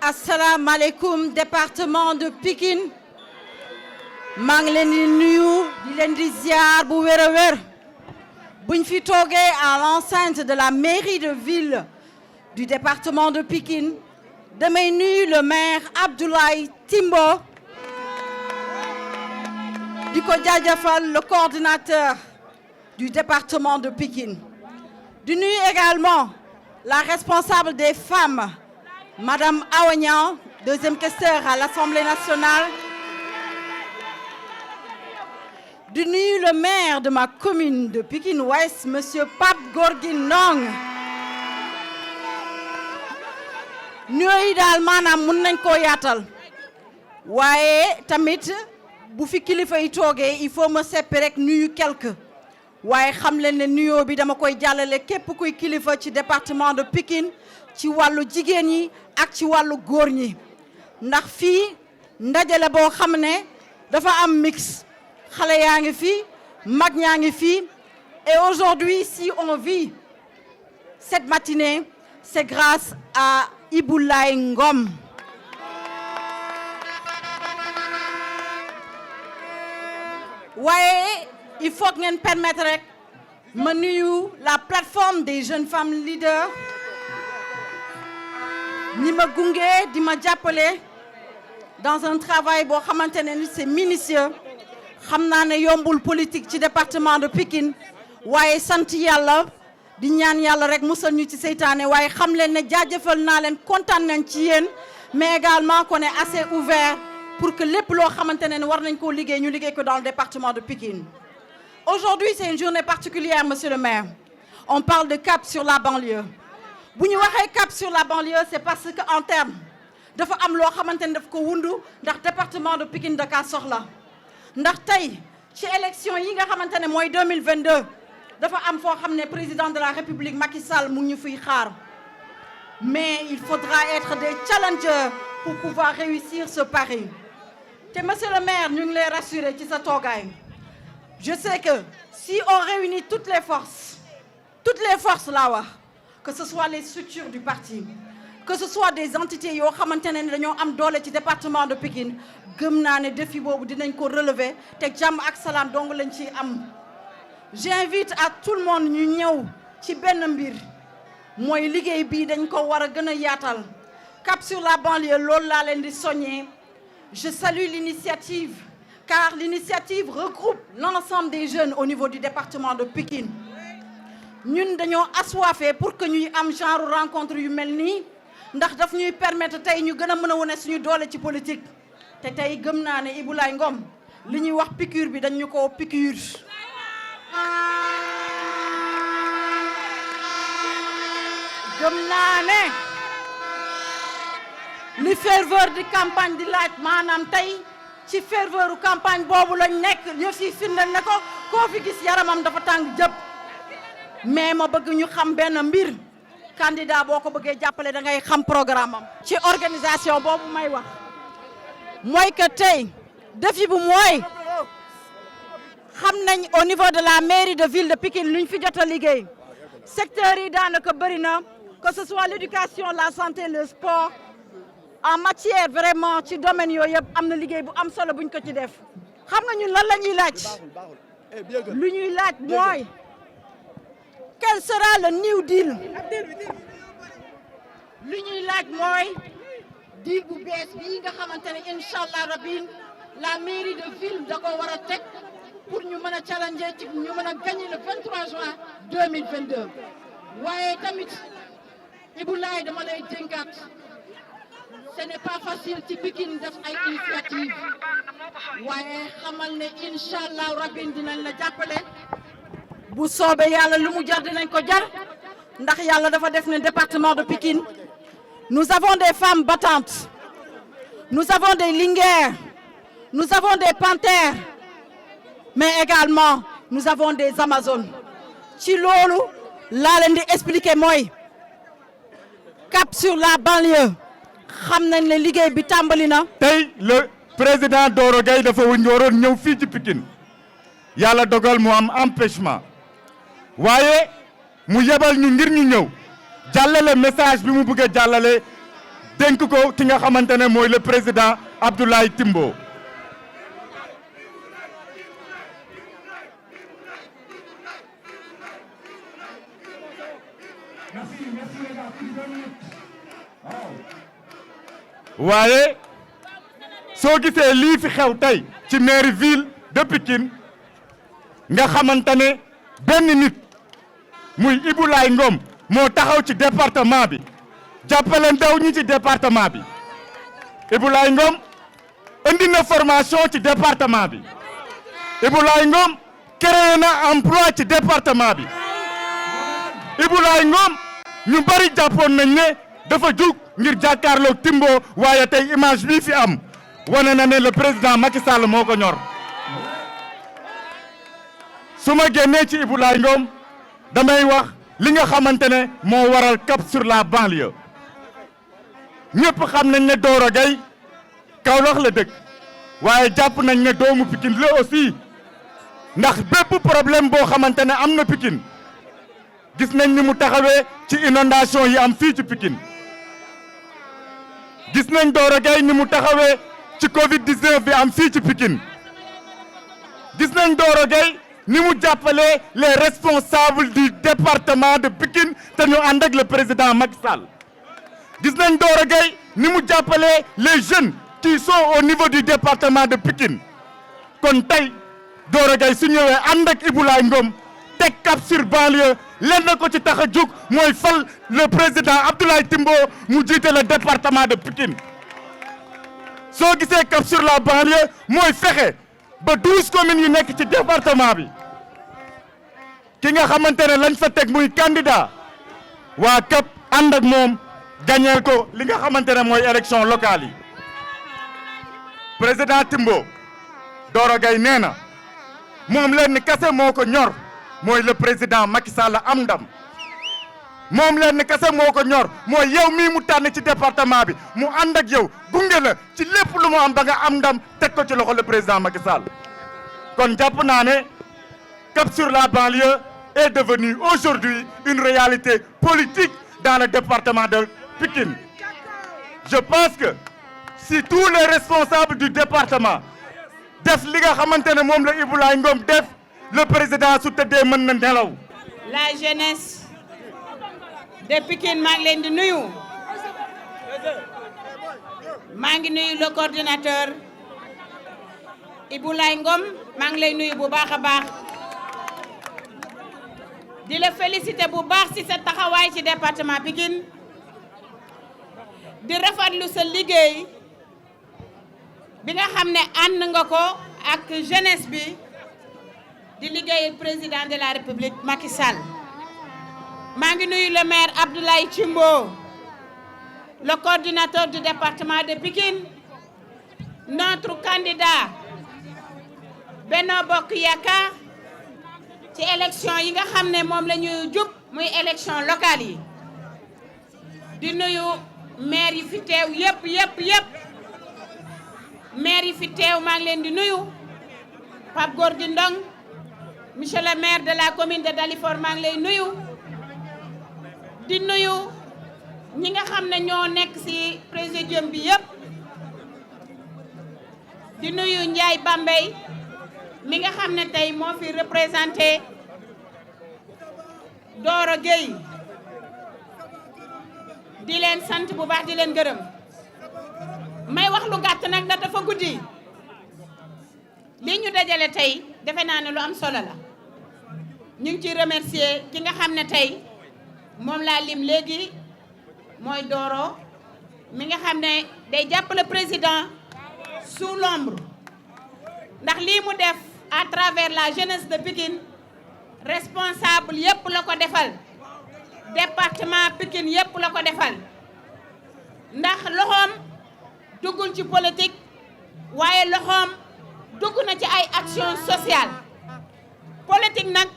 asalaamaaleykum département de Pikine maa ngi leen di nuyu di leen di ziar bu wér a wér buñ fi toogee à l'enceinte de la mairie de ville du département de Pikine damay nuyu le maire Abdoulaye Timbo di ko jaajëfal le coordinateur du département de Pikine di nuyu également la responsable des femmes Madame Awa Niang, deuxième questeur à l'Assemblée nationale. Du nuyu le maire de ma commune de Pikine Ouest, Monsieur Pape Gorgui Ndong. Ñooy daal maanaam mun nañ koo yaatal waaye tamit bu fi kilifa yi toogee il faut me seppi rek nuyu quelque waaye xam leen ne nuyoo bi dama koy jàllale képp kuy kilifa ci département de Pikine ci wàllu jigéen ñi ak ci wàllu góor ñi ndax fii ndaje la boo xam ne dafa am mix xale yaa ngi fii mag ñaa ngi fii et aujourd'hui si on vit cette matinée c'est grâce à Iboulaye Ngom. waaye il faut ngeen permettre rek ma nuyu la plateforme des jeunes femmes leaders ñi ma gunge di ma jàppale dans un travail boo xamante ne ni c'est minutieux xam naa ne yombul politique ci département de Pikine waaye sant yàlla di ñaan yàlla rek musal ñu ci seytaane waaye xam leen ne jaajëfal naa leen kontaan nañ ci yéen mais également qu'on est assez ouvert pour que lépp loo xamante ne war nañ koo liggéey ñu liggéey ko dans le département de Pikine. Aujourd'hui c'est une journée particulière monsieur le maire on parle de cap sur la banlieue. bu ñu waxee cap sur la banlieue c'est parce que en terme dafa am loo xamante ne daf ko wundu ndax département de Pikine Dakar soxla ndax tey ci élection yi nga xamante ne mooy 2022 dafa am foo xam ne président de la République Macky Sall mu ñu fiy xaar mais il faudra être des challengers pour pouvoir réussir ce pari te monsieur le maire ñu ngi lay rassurer ci sa toogaay je sais que si on réunit toutes les forces laa wax que ce soit les structures du parti que ce soit des entités yoo xamante ne dañoo am doole ci département de Pikine gëm naa ne défi boobu dinañ ko relever te jàmm ak salaam dong lañ ciy am. J'invite à tout le monde ñu ñëw ci benn mbir mooy liggéey bii dañ ko war a gën a yaatal cap sur la banlieue loolu laa leen di soññee. Je salue l'initiative car l'initiative regroupe l'ensemble des jeunes au niveau du département de Pikine. ñun dañoo assoiffé pour que ñuy am genre rencontre yu mel nii ndax daf ñuy permettre tey ñu gën a mën a wane suñu doole ci politique te tey gëm naa ne Iboulaye Ngom li ñuy wax piqûre bi dañ ñu ko piqûre. gëm naa ne li ferveur di campagne di laaj maanaam tey ci ferveuru campagne boobu lañ nekk yëf yi firndeel ne ko koo fi gis yaramam dafa tàng jëpp. mais ma bëgg ñu xam benn mbir candidat boo ko bëggee jàppale da ngay xam programme am. ci organisation boobu may wax mooy que tey défi bu mooy xam nañ au niveau de la mairie de ville de Pikine luñ fi jot a liggéey secteurs yi daanaka bëri na que ce soit l'éducation la santé le sport en matière vraiment ci domaine yooyu yëpp am na liggéey bu am solo buñ ko ci def xam nga ñun lan la ñuy laaj lu ñuy laaj mooy. Quel sera le new deal lu ñuy laaj mooy deal bu bees bii nga xamante ne incha allah rabbi la mairie de ville da ko war a teg pour ñu mën a challenger ci ñu mën a gagner le 23 juin 2022. waaye tamit Iboulaye dama lay dénkaat ce n'est pas facile ci Pikine def ay initiative waaye xamal ne incha allah rabbi dinañ la jàppale. bu soobee yàlla lu mu jar dinañ ko jar ndax yàlla dafa def ne département de Pikine nous avons des femmes battantes nous avons des linguères nous avons des panthères mais également nous avons des amazones ci loolu laa leen di expliquer mooy cap sur la banlieue xam nañ ne liggéey bi tàmbali na. tey le président Doro Gaye dafa waroon ñëw fii ci Pikine yàlla dogal mu am empêchement. waaye mu yebal ñu ngir ñu ñëw jàllale message bi mu bëgg a jàllale dénk ko ki nga xamante ne mooy le président Abdoulaye Timbo. waaye soo gisee lii fi xew tey ci mairie ville de Pikine nga xamante ne benn nit muy Ibou Laye Ngom moo taxaw ci département bi jàppale ndaw ñi ci département bi Ibou Laye Ngom indi na formation ci département bi Ibou Laye Ngom créé na emploi ci département bi Ibou Laye Ngom ñu bari jàppoon nañ ne dafa jug ngir jàkkaarloog Timbo waaye tey image bii fi am wane na ne le président Macky Sall moo ko ñor su ma génnee ci Ibou Laye Ngom damay wax li nga xamante ne moo waral cap sur la banlieue ñëpp xam nañ ne Doro Gaye Kaolack la dëkk waaye jàpp nañ ne doomu Pikine la aussi ndax bépp problème boo xamante ne am na Pikine gis nañ ni mu taxawee ci inondation yi am fii ci Pikine gis nañ Doro Gaye ni mu taxawee ci Covid 19 bi am fii ci Pikine gis nañ Doro Gaye ni mu jàppalee les responsables du département de Pikine te ñu ànd ak le président Macky Sall gis nañ Doro Gaye ni mu jàppalee les jeunes qui sont au niveau du département de Pikine kon tey Doro Gaye su ñëwee ànd ak Ibou Laye Ngom teg cap sur banlieue lenn ko ci tax a jóg mooy fal le président Abdoulaye Timbo mu jiite le département de Pikine soo gisee cap sur la banlieue mooy fexe ba 12 communes yu nekk ci département bi ki nga xamante ne lañ fa teg muy candidat waa CAP ànd ak moom gañeel ko li nga xamante ne mooy élection locale yi président Timbo Doro Gaye nee na moom leen ni kase moo ko ñor mooy le président Macky Sall am ndam moom leen ni kase moo ko ñor mooy yow mii mu tànn ci département bi mu ànd ak yow gunge la ci lépp lu mu am ba nga am ndam teg ko ci loxo le président Macky Sall kon jàpp naa ne cap sur la banlieue est devenu aujourd'hui une réalité politique dans le département de Pikine. Je pense que si tous les responsables du département def li nga xamante ne moom la Ibou Laye Ngom def le président su tëddee mën na nelaw. La jeunesse de Pikine maa ngi leen di nuyu maa ngi nuyu le coordinateur Ibou Laye Ngom maa ngi lay nuyu bu baax a baax di la féliciter bu baax ci sa taxawaay ci département Pikine di rafetlu sa liggéey bi nga xam ne ànd nga ko ak jeunesse bi di liggéeyal président de la République Macky Sall maa ngi nuyu le maire Abdoulaye Timbo le coordinateur du département de Pikine notre candidat Benno Bokk Yaakaar ci élection yi nga xam ne moom la ñuy jub muy élection locale yi di nuyu maire yi fi teew yëpp maire yi fi teew maa ngi leen di nuyu Pape Gorgui Ndong monsieur le maire de la commune de Dalifort maa ngi lay nuyu di nuyu ñi nga xam ne ñoo nekk ci présidium bi yëpp di nuyu Ndiaye Bambey mi nga xam ne tey moo fi représenté Doro Gaye di leen sant bu baax di leen gërëm may wax lu gàtt nag na dafa guddi li ñu dajale tey defe naa ne lu am solo la ñu ngi ciy remercier ki nga xam ne tey moom laa lim léegi mooy Doro mi nga xam ne day jàppale président sous l'ombre ndax lii mu def à travers la jeunesse de Pikine responsable yépp la ko defal département Pikine yépp la ko defal ndax loxoom duggul ci politique waaye loxoom dugg na ci ay action sociale politique nag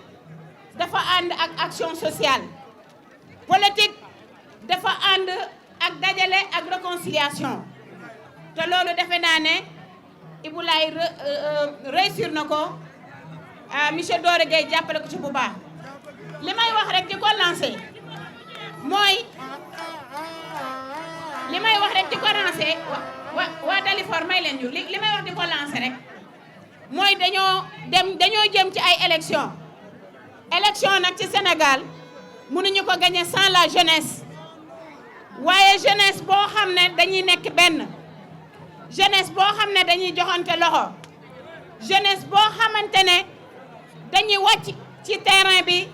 dafa ànd ak action sociale politique dafa ànd ak dajale ak réconciliation te loolu defe naa ne Ibou Laye réussir na ko monsieur Doro Gaye jàppale ko ci bu baax li may wax rek di ko lancé mooy li may wax rek di ko lancer waa Dalifort may leen ñu li may wax di ko lancer rek mooy dañoo jëm ci ay élection nag ci Sénégal mënuñu ko gagner sans la jeunesse waaye jeunesse boo xam ne dañuy nekk benn jeunesse boo xam ne dañuy joxante loxo jeunesse boo xamante ne dañuy wàcc ci terrain bi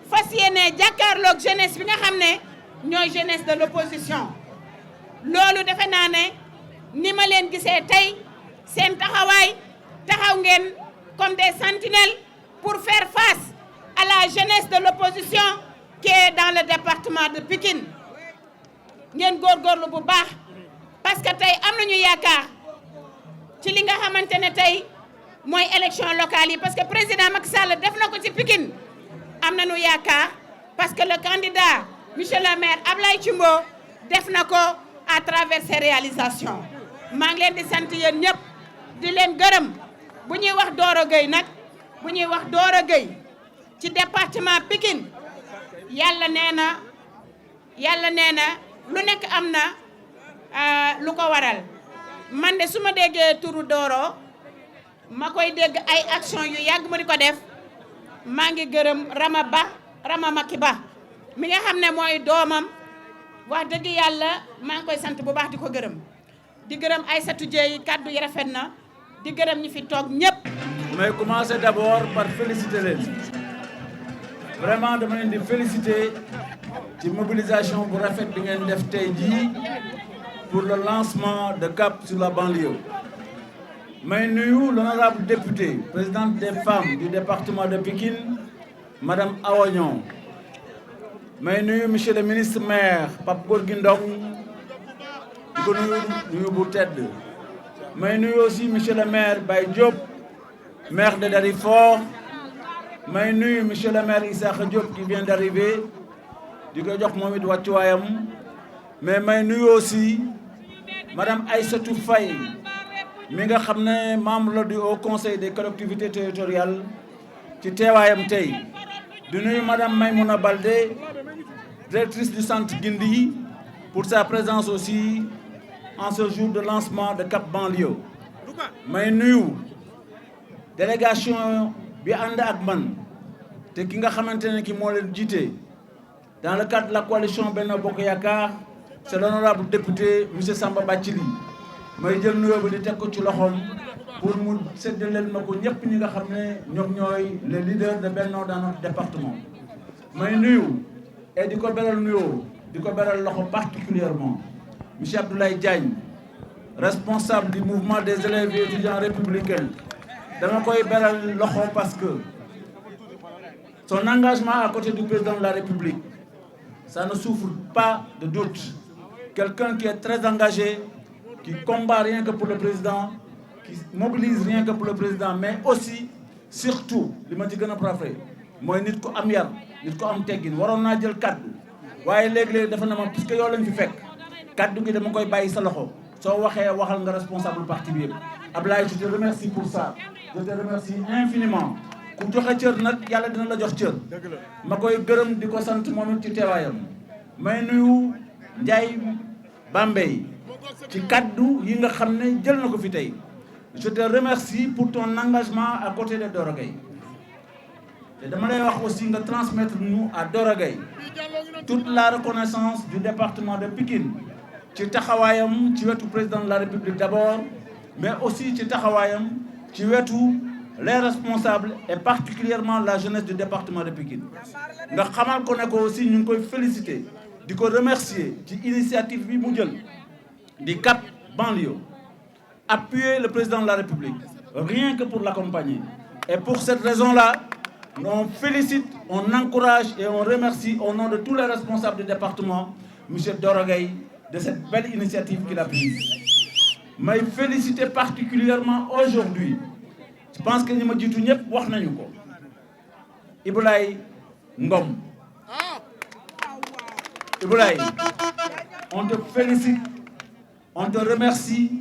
fas yéene jàkkaarloog jeunesse bi nga xam ne ñooy jeunesse de l'opposition loolu defe naa ne ni ma leen gisee tey seen taxawaay taxaw ngeen comme des sentinelles pour faire face à la jeunesse de l'opposition qui est dans le département de Pikine ngeen góorgóorlu bu baax parce que tey am nañu yaakaar ci li nga xamante ne tey mooy élection locale yi parce que président Macky Sall def na ko ci Pikine am nañu yaakaar parce que le candidat monsieur le maire Ablaye Thimbo def na ko à travers ses réalisations maa ngi leen di sant yéen ñëpp di leen gërëm bu ñuy wax Doro Gueye nag bu ñuy wax Doro Gueye ci département Pikine yàlla nee na lu nekk am na lu ko waral man de su ma déggee turu Doro ma koy dégg ay action yu yàgg ma di ko def maa ngi gërëm Rama Maki Ba mi nga xam ne mooy doomam wax dëgg yàlla maa ngi koy sant bu baax di ko gërëm di gërëm Aïssatou Dieye kaddu yi rafet na di gërëm ñi fi toog ñëpp. may commencer d'abord par féliciter leen vraiment dama leen di féliciter ci mobilisation bu rafet bi ngeen def tey jii pour le lancement de Cap sur la banlieue. may nuyu l'honorable député présidente des femmes du département de Pikine madame Awa Niang. may nuyu monsieur le ministre maire Pape Gorgui Ndong di ko nuyu bu tedd. may nuyu aussi monsieur le maire Baye Diop maire de Dalifort. may nuyu monsieur le maire Issakha Diop qui vient d'arriver di ko jox moom it wàccuwaayam. mais may nuyu aussi madame Aïssatou Faye mi nga xam ne membre la du Haut Conseil des collectivités territoriales ci teewaayam tey. di nuyu madame Maymouna Baldé directrice du centre Guindi pour sa présence aussi en ce jour de lancement de Cap Banlieue. may nuyu délégation bi ànd ak man te ki nga xamante ne ki moo leen jiite dans le cadre de la coalition Benno Bokk Yaakaar c'est l'honorable député monsieur Samba Bathily. may jël nuyoo bi di teg ko ci loxoom pour mu séddaleel ma ko ñëpp ñi nga xam ne ñoom ñooy les leaders de Benno dans notre département. may nuyu et di ko beral nuyoo di ko beral loxo particulièrement monsieur Abdoulaye Diagne responsable du mouvement des élèves et étudiants républicains. dama koy beral loxo parce que son engagement à côté du président de la République ça ne souffre pas de doute. Quelqu'un qui est très engagé, qui combat rien que pour le président, qui mobilise rien que pour le président, mais aussi surtout li ma ci gën a préféré mooy nit ko am yar nit ko am teggin. waroon naa jël kaddu waaye léeg-léeg dafa ne ma puisque yow lañ fi fekk kaddu gi dama koy bàyyi sa loxo soo waxee waxal nga responsable parti bi yëpp. Ablaye, je te remercie pour ça. Je te remercie infiniment. ku joxe cër nag yàlla dina la jox cër. ma koy gërëm di ko sant moom it ci teewaayam. may nuyu Ndiaye Bambey ci kaddu yi nga xam ne jël na ko fi tey. je te remercie pour ton engagement à côté de Doro Gueye. te dama lay wax aussi nga transmettre nous à Doro Gueye toute la reconnaissance du département de Pikine ci taxawaayam ci wetu président de la République d'abord, mais aussi ci taxawaayam ci wetu les responsables et particulièrement la jeunesse du département de Pikine. nga xamal ko ne ko aussi ñu ngi koy féliciter di ko remercier ci initiative bi mu jël di Cap Banlieue. Appuyer le président de la République, rien que pour l'accompagner. Et pour cette raison-là, on félicite, on encourage et on remercie au nom de tous les responsables du département, M. Doro Gueye, de cette belle initiative qu'il a prise. Mais féliciter particulièrement aujourd'hui, je pense que nous me disons tous wax nañu ko. Iboulaye Ngom. Iboulaye, on te félicite, on te remercie.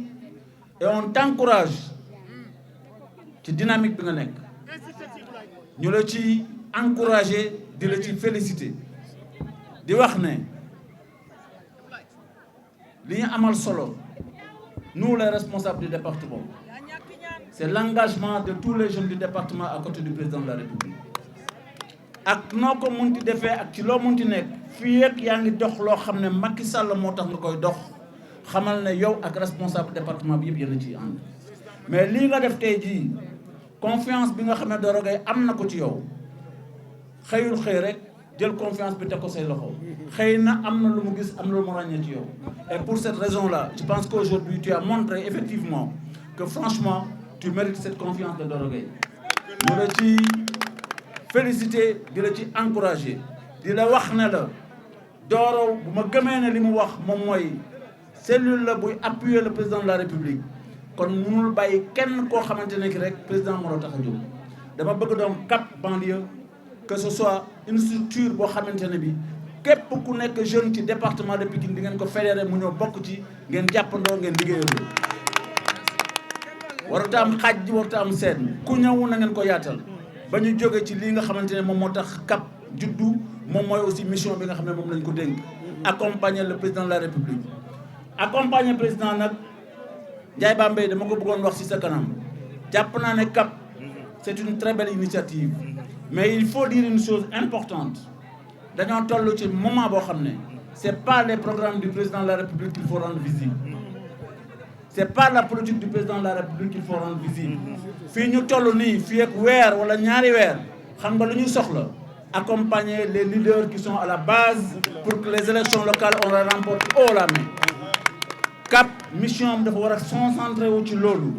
Et on t'encourage ci dynamique bi nga nekk ñu la ci encourager di la ci féliciter di wax ne li ñu amal solo nous les responsables du département c'est l'engagement de tous les jeunes du département à côté du président de la République ak noo ko munti defee ak ci loo munti nekk fii ak yaa ngi dox loo xam ne Macky Sall moo tax nga koy dox xamal ne yow ak responsable département bi yëpp yéen a ciy ànd mais lii nga def tey jii confiance bi nga xam ne Doro Gaye am na ko ci yow xëyul xëy rek jël confiance bi teg ko say loxo xëy na am na lu mu gis am na lu mu ràññee ci yow et pour cette raison là je pense qu'aujourd'hui tu as montré effectivement que franchement tu mérites cette confiance de Doro Gaye ñu la ci féliciter di la ci encourager di la wax ne la Doro bu ma gëmee ne li mu wax moom mooy cellule la buy appuyer le président de la République kon mënul bàyyi kenn koo xamante ne ki rek président moo la tax a jóg dama bëgg doon Cap Banlieue que ce soit une structure boo xamante ne bi képp ku nekk jeune ci département de Pikine di ngeen ko fédéré mu ñëw bokk ci ngeen jàppandoo ngeen liggéeyandoo warut am xaaj warut am seen ku ñëw na ngeen ko yaatal ba ñu jóge ci lii nga xamante ne moom moo tax Cap juddu moom mooy aussi mission bi nga xam ne moom lañ ko dénk accompagner le président de la République accompagner président nag Ndiaye Bambey dama ko bëggoon wax ci sa kanam jàpp naa ne Cap c'est une très belle initiative mais il faut dire une chose importante dañoo toll ci moment boo xam ne c'est pas les programmes du président de la République qu'il faut rendre visible c'est pas la politique du président de la République qu'il faut rendre visible fii ñu toll nii fii ak weer wala ñaari weer xam nga lu ñuy soxla accompagner les leaders qui sont à la base pour que les élections locales on les remporte haut la main Cap mission am dafa war a concentrer wu ci loolu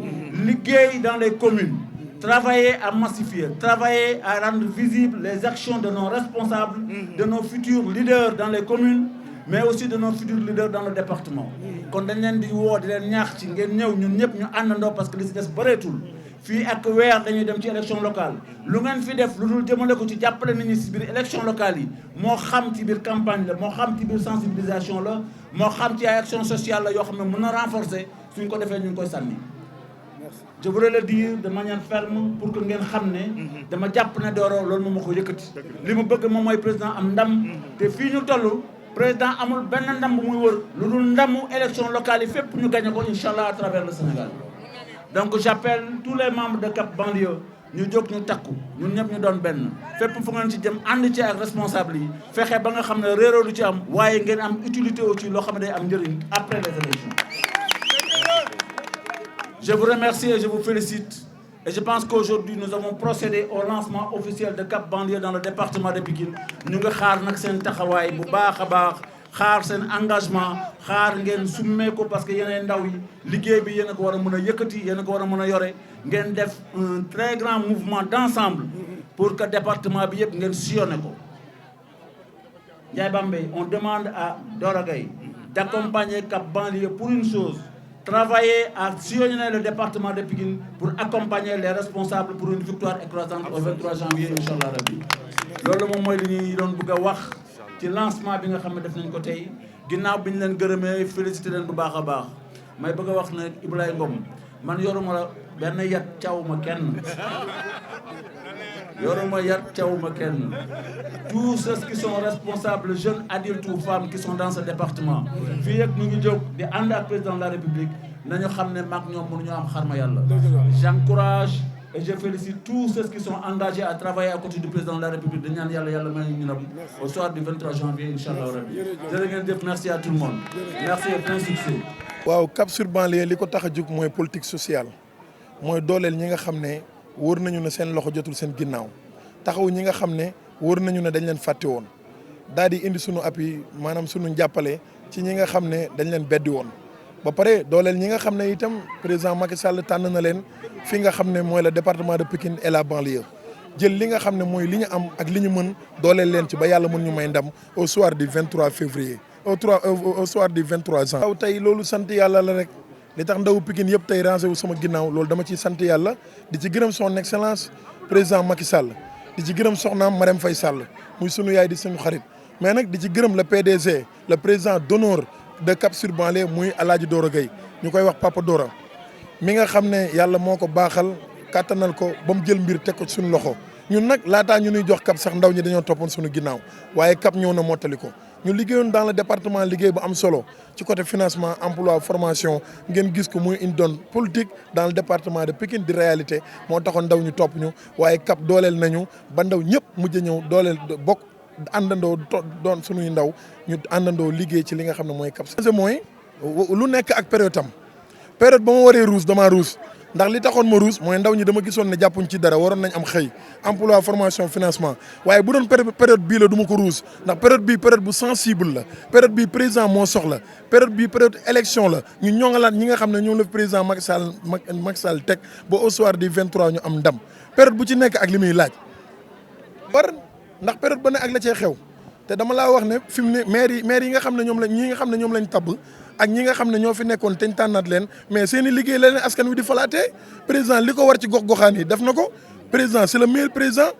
liggéey dans les communes travailler à massifier travailler à rendre visibles les actions de nos responsables de nos futurs leaders dans les communes mais aussi de nos futurs leaders dans le département kon dañ leen di woo di leen ñaax ci ngeen ñëw ñun ñëpp ñu àndandoo parce que li si des bëreetul fii ak weer dañuy dem ci élection locale lu ngeen fi def lu dul jëmale ko ci jàppale nit ñi si biir élection locale yi moo xam ci biir campagne la moo xam ci biir sensibilisation la moo xam ci ay action sociale la yoo xam ne mën na renforcer suñ ko defee ñu ngi koy sànni je voudrais le dire de manière ferme pour que ngeen xam ne dama jàpp ne Doro loolu moom moo ko yëkkati li mu bëgg moom mooy président am ndam te fii ñu toll président amul benn ndam bu muy wër lu dul ndamu élection locale yi fépp ñu gagné ko incha allah à travers le Sénégal donc j'appelle tous les membres de Cap Banlieue ñu jóg ñu takku ñun ñëpp ñu doon benn fépp fu ngeen ci jëm ànd ci ak responsable yi fexe ba nga xam ne réeroo du ci am waaye ngeen am utilité aussi loo xam ne day am njëriñ après les élections. Je vous remercie et je vous félicite et je pense qu'aujourd'hui nous avons procédé au lancement officiel de Cap Banlieue dans le département de Pikine ñu nga xaar nag seen taxawaay bu baax a baax xaar seen engagement xaar ngeen summee ko parce que yeneen ndaw yi liggéey bi yéen a ko war a mën a yëkkati yéen a ko war a mën a yore ngeen def un très grand mouvement d'ensemble pour que département bi yëpp ngeen sillonné ko. Ndiaye Bambey, on demande à Doro Gaye d'accompagner Cap Banlieue pour une chose, travailler à sillonner le département de Pikine pour accompagner les responsables pour une victoire écrasante au 23 janvier inchallah rabbi loolu moom mooy li ñuy doon bëgg a wax ci lancement bi nga xam ne def nañ ko tey ginnaaw bi ñu leen gërëmee félicité leen bu baax a baax may bëgg a wax ne Ibrahima Ngom man yoruma benn yat cawuma kenn yoruma yat cawuma kenn tous ceux qui sont responsables jeunes adultes ou femmes qui sont dans ce département fii ak ñu ngi jóg di ànd ak président de la République nañu xam ne maag ñoom mënuñu am xarma yàlla j'encourage et je félicite tous ceux qui sont engagés à travailler à côté du président de la République di ñaan yàlla yàlla may ñu au soir du 23 janvier inchallah rabbi jërë ngeen jëf merci à tout le monde merci et plein succès. waaw Cap sur Banlieue li ko tax a jóg mooy politique sociale mooy dooleel ñi nga xam ne wóor nañu ne seen loxo jotul seen ginnaaw taxaw ñi nga xam ne wóor nañu ne dañ leen fàtte woon daal di indi sunu appui maanaam sunu njàppale ci ñi nga xam ne dañ leen beddi woon ba pare dooleel ñi nga xam ne itam président Macky Sall tànn na leen fi nga xam ne mooy le département de Pikine et la banlieue jël li nga xam ne mooy li ñu am ak li ñu mën dooleel leen ci ba yàlla mën ñu may ndam au soir du 23 février au soir du 23 janvier. waaw tey loolu sant yàlla la rek li tax ndawu Pikine yëpp tey rangé wu sama ginnaaw loolu dama ciy sant yàlla di ci gërëm son excellence président Macky Sall di ci gërëm soxnaam Marème Faye Sall muy sunu yaay di suñu xarit mais nag di ci gërëm le PDG le président d'honneur de Cap sur Banlieue muy Alaaji Doro Gaye ñu koy wax Papa Dora mi nga xam ne yàlla moo ko baaxal kàttanal ko ba mu jël mbir teg ko ci suñu loxo ñun nag laataa ñu nuy jox Cap sax ndaw ñi dañoo toppoon suñu ginnaaw waaye Cap ñëw na mottali ko ñu liggéeyoon dans le département liggéey bu am solo ci côté financement emploi formation ngeen gis ko muy une donne politique dans le département de Pikine di réalité moo taxoon ndaw ñu topp ñu waaye CAP dooleel nañu ba ndaw ñëpp mujj ñëw dooleel bokk àndandoo doon suñuy ndaw ñu àndandoo liggéey ci li nga xam ne mooy CAP. mooy lu nekk ak période am période ba ma waree ruus damaa ruus ndax li taxoon ma ruus mooy ndaw ñi dama gisoon ne jàppuñ ci dara waroon nañ am xëy emploi formation financement waaye bu doon période bii la du ma ko ruus ndax période bii période bu sensible la période bii président moo soxla période bii période élection la ñu ñoŋalaat ñi nga xam ne ñoom la président Macky Sall teg ba au soir du 23 ñu am ndam période bu ci nekk ak li muy laaj ndax période ba ne ak la cee xew te dama laa wax ne fi mu ne maire yi nga xam ne ñoom lañ tabb ak ñi nga xam ne ñoo fi nekkoon te ñu tànnaat leen mais seen i liggéey la leen askan wi di falaatee président li ko war ci gox-goxaan yi def na ko président c'est le meilleur président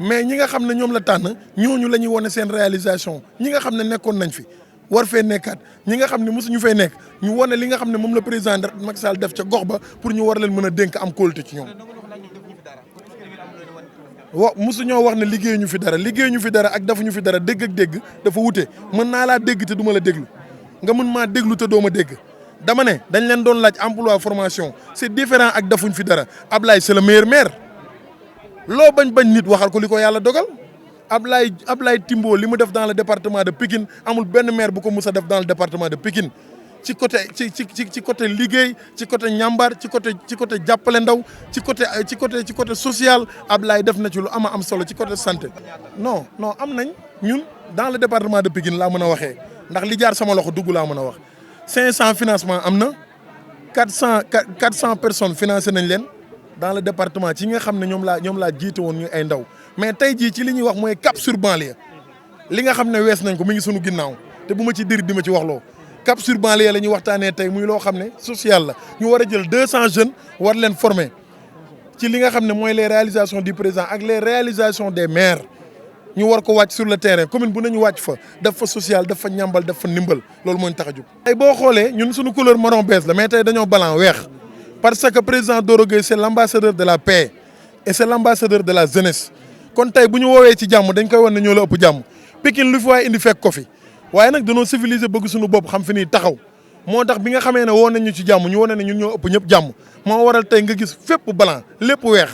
mais ñi nga xam ne ñoom la tànn ñooñu la ñuy wane seen réalisation ñi nga xam ne nekkoon nañ fi war fee nekkaat ñi nga xam ne mosuñu fay nekk ñu wane li nga xam ne moom la président Macky Sall def ca gox ba pour ñu war leen mën a dénk am kóolute ci ñoom. mosuñoo wax ne liggéey ñu fi dara ak defuñu fi dara dégg ak dégg dafa wute mën naa laa dégg te du ma la déglu. nga mën maa déglu te doo ma dégg dama ne dañ leen doon laaj emploi formation c'est différent ak defuñ fi dara Ablaye c'est le meilleur maire loo bañ nit waxal ko li ko yàlla dogal Ablaye Timbo li mu def dans le département de Pikine amul benn maire bu ko mus a def dans le département de Pikine ci côté liggéey ci côté ñàmbar ci côté jàppale ndaw ci côté social Ablaye def na ci lu am solo ci côté santé. non am nañ ñun dans le département de Pikine laa mën a waxee. ndax li jaar sama loxo dugg laa mën a wax 500 financement am na 400 personnes financé nañ leen dans le département ci nga xam ne ñoom laa jiite woon ñu ay ndaw mais tey jii ci li ñuy wax mooy cap sur banlieue li nga xam ne wees nañ ko mi ngi sunu ginnaaw te bu ma ci diri di ma ci waxloo cap sur banlieue la ñuy waxtaanee tey muy loo xam ne social la ñu war a jël 200 jeunes war leen former ci li nga xam ne mooy les réalisations du président ak les réalisations des maires. ñu war ko wàcc sur le terrain commune bu nañu wàcc fa def fa social def fa ñàmbal def fa ndimbal loolu moo ñu tax a jóg. tey boo xoolee ñun suñu couleur marron beige la mais tey dañoo blanc weex parce que président Doro Gueye c'est l'ambassadeur de la paix et c'est l'ambassadeur de la jeunesse kon tey bu ñu woowee ci jàmm dañ koy wan ne ñoo la ëpp jàmm Pikine lu fi waaye indi fekk ko fi waaye nag dañoo civiliser bëgg suñu bopp xam fi nii taxaw moo tax bi nga xamee ne woo nañ ñu ci jàmm ñu wane ne ñun ñoo ëpp ñëpp jàmm moo waral tey nga gis fépp blanc lépp weex